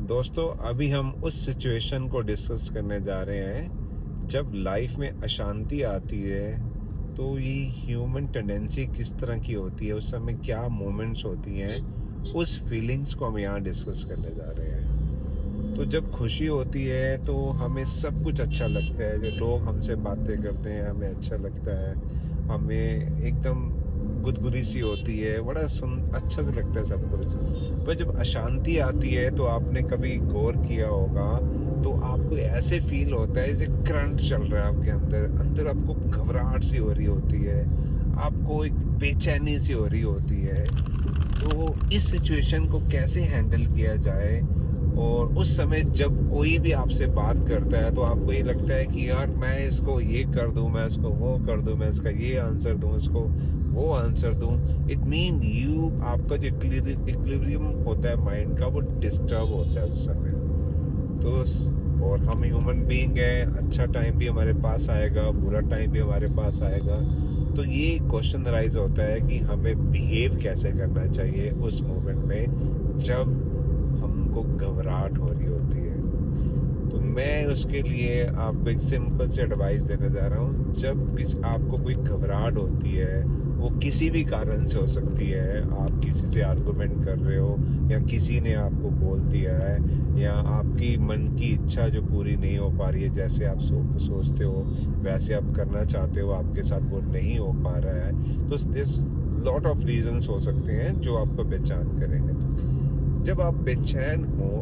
दोस्तों अभी हम उस सिचुएशन को डिस्कस करने जा रहे हैं जब लाइफ में अशांति आती है। तो ये ह्यूमन टेंडेंसी किस तरह की होती है, उस समय क्या मोमेंट्स होती हैं, उस फीलिंग्स को हम यहाँ डिस्कस करने जा रहे हैं। तो जब खुशी होती है तो हमें सब कुछ अच्छा लगता है, जो लोग हमसे बातें करते हैं हमें अच्छा लगता है, हमें एकदम गुदगुदी सी होती है, बड़ा अच्छा सा लगता है सब कुछ। पर जब अशांति आती है तो आपने कभी गौर किया होगा, तो आपको ऐसे फील होता है जैसे करंट चल रहा है आपके अंदर अंदर आपको घबराहट सी हो रही होती है, आपको एक बेचैनी सी हो रही होती है। तो इस सिचुएशन को कैसे हैंडल किया जाए, और उस समय जब कोई भी आपसे बात करता है तो आपको ये लगता है कि यार मैं इसको ये कर दूं, मैं इसको वो कर दूं, मैं इसका ये आंसर दूं, इसको वो आंसर दूं। इट मीन यू आपका जो इक्विलिब्रियम होता है माइंड का, वो डिस्टर्ब होता है उस समय। तो और हम ह्यूमन बीइंग है, अच्छा टाइम भी हमारे पास आएगा, बुरा टाइम भी हमारे पास आएगा। तो ये क्वेश्चन राइज होता है कि हमें बिहेव कैसे करना चाहिए उस मोमेंट में जब हमको घबराहट हो रही होती है। तो मैं उसके लिए आपको एक सिंपल से एडवाइस देने जा रहा हूँ। जब आपको कोई घबराहट होती है, वो किसी भी कारण से हो सकती है, आप किसी से आर्गुमेंट कर रहे हो, या किसी ने आपको बोल दिया है, या आपकी मन की इच्छा जो पूरी नहीं हो पा रही है, जैसे आप सोचते हो वैसे आप करना चाहते हो, आपके साथ वो नहीं हो पा रहा है। तो दिस लॉट ऑफ रीजंस हो सकते हैं जो आपको बेचैन करेंगे। जब आप बेचैन हो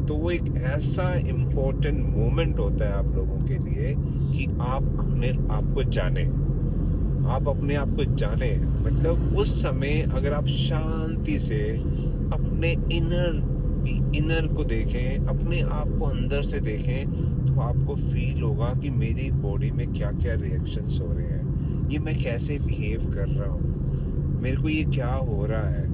तो वो एक ऐसा इम्पोर्टेंट मोमेंट होता है आप लोगों के लिए कि आप अपने आप को जाने, आप अपने आप को जाने। मतलब उस समय अगर आप शांति से अपने इनर को देखें, अपने आप को अंदर से देखें, तो आपको फील होगा कि मेरी बॉडी में क्या क्या रिएक्शंस हो रहे हैं, ये मैं कैसे बिहेव कर रहा हूँ, मेरे को ये क्या हो रहा है,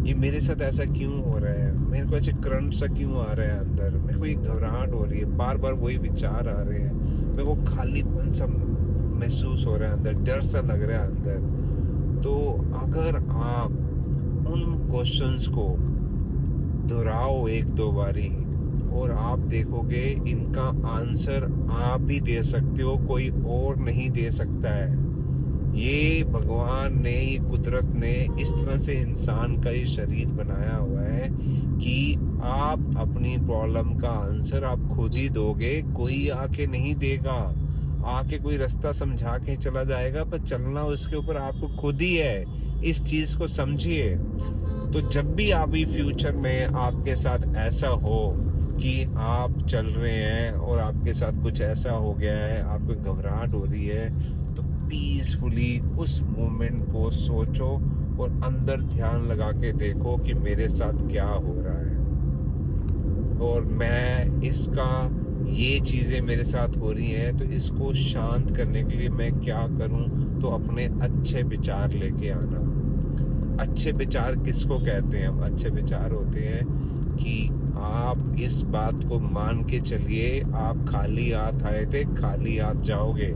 ये मेरे साथ ऐसा क्यों हो रहा है, मेरे को ऐसे करंट सा क्यों आ रहा है अंदर, मेरे को ये घबराहट हो रही है, बार बार वही विचार आ रहे हैं, मेरे को खालीपन सा महसूस हो रहा है अंदर, डर सा लग रहा है अंदर। तो अगर आप उन क्वेश्चंस को दोहराओ एक दो बारी, और आप देखोगे इनका आंसर आप ही दे सकते हो, कोई और नहीं दे सकता है। ये भगवान ने, ये कुदरत ने इस तरह से इंसान का ये शरीर बनाया हुआ है कि आप अपनी प्रॉब्लम का आंसर आप खुद ही दोगे, कोई आके नहीं देगा। आके कोई रास्ता समझा के चला जाएगा, पर चलना उसके ऊपर आपको खुद ही है। इस चीज को समझिए। तो जब भी आप भी फ्यूचर में आपके साथ ऐसा हो कि आप चल रहे हैं और आपके साथ कुछ ऐसा हो गया है, आपको घबराहट हो रही है, तो पीसफुली उस मोमेंट को सोचो और अंदर ध्यान लगा के देखो कि मेरे साथ क्या हो रहा है, और मैं इसका, ये चीज़ें मेरे साथ हो रही हैं, तो इसको शांत करने के लिए मैं क्या करूं। तो अपने अच्छे विचार लेके आना। अच्छे विचार किसको कहते हैं हम? अच्छे विचार होते हैं कि आप इस बात को मान के चलिए, आप खाली हाथ आए थे, खाली हाथ जाओगे,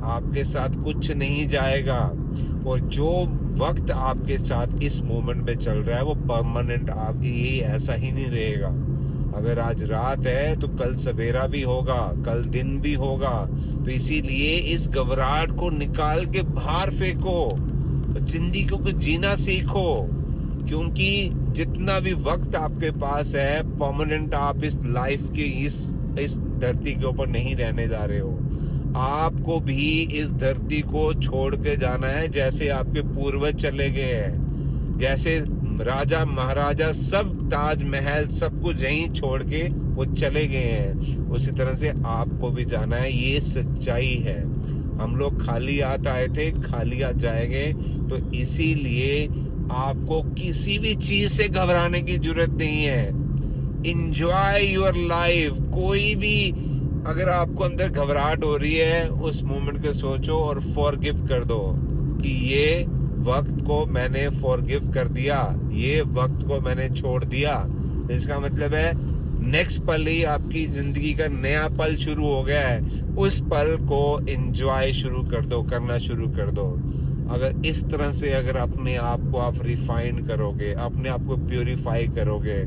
आपके साथ कुछ नहीं जाएगा। और जो वक्त आपके साथ इस मोमेंट में चल रहा है वो परमानेंट आप ये ऐसा ही नहीं रहेगा। अगर आज रात है तो कल सवेरा भी होगा, कल दिन भी होगा। तो इसीलिए इस घबराहट को निकाल के बाहर फेंको, जिंदगी को जीना सीखो, क्योंकि जितना भी वक्त आपके पास है परमानेंट, आप इस लाइफ के इस धरती के ऊपर नहीं रहने जा रहे हो। आपको भी इस धरती को छोड़ के जाना है, जैसे आपके पूर्वज चले गए हैं, जैसे राजा महाराजा सब ताजमहल सब कुछ यहीं छोड़ के वो चले गए हैं, उसी तरह से आपको भी जाना है। ये सच्चाई है। हम लोग खाली हाथ आए थे, खाली हाथ जाएंगे। तो इसीलिए आपको किसी भी चीज से घबराने की जरूरत नहीं है। Enjoy your life. कोई भी अगर आपको अंदर घबराहट हो रही है, उस मोमेंट को सोचो और फॉरगिव कर दो कि ये वक्त को मैंने फॉरगिव कर दिया, ये वक्त को मैंने छोड़ दिया। इसका मतलब है नेक्स्ट पल ही आपकी जिंदगी का नया पल शुरू हो गया है। उस पल को एंजॉय शुरू कर दो, करना शुरू कर दो। अगर इस तरह से अगर अपने आप को आप रिफाइन करोगे, अपने आप को प्योरीफाई करोगे,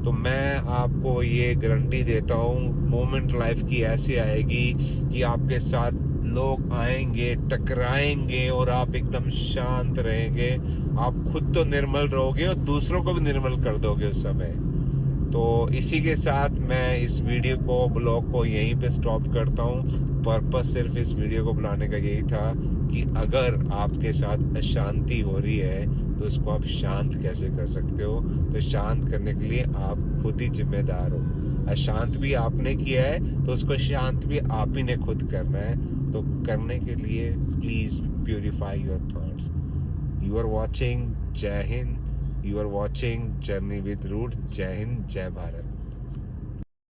तो तो मैं आपको ये गारंटी देता हूँ मोमेंट लाइफ की ऐसी आएगी कि आपके साथ लोग आएंगे, टकराएंगे और आप एकदम शांत रहेंगे। आप खुद तो निर्मल रहोगे और दूसरों को भी निर्मल कर दोगे उस समय। तो इसी के साथ मैं इस वीडियो को, ब्लॉग को यहीं पे स्टॉप करता हूँ। पर्पस सिर्फ इस वीडियो को बनाने का यही था कि अगर आपके साथ अशांति हो रही है तो इसको आप शांत कैसे कर सकते हो। तो शांत करने के लिए आप खुद ही जिम्मेदार हो। अशांत भी आपने किया है तो उसको शांत भी आप ही ने खुद करना है। तो करने के लिए please purify your thoughts. You are watching जय Hind, you are watching journey with root. जय हिंद, जय भारत।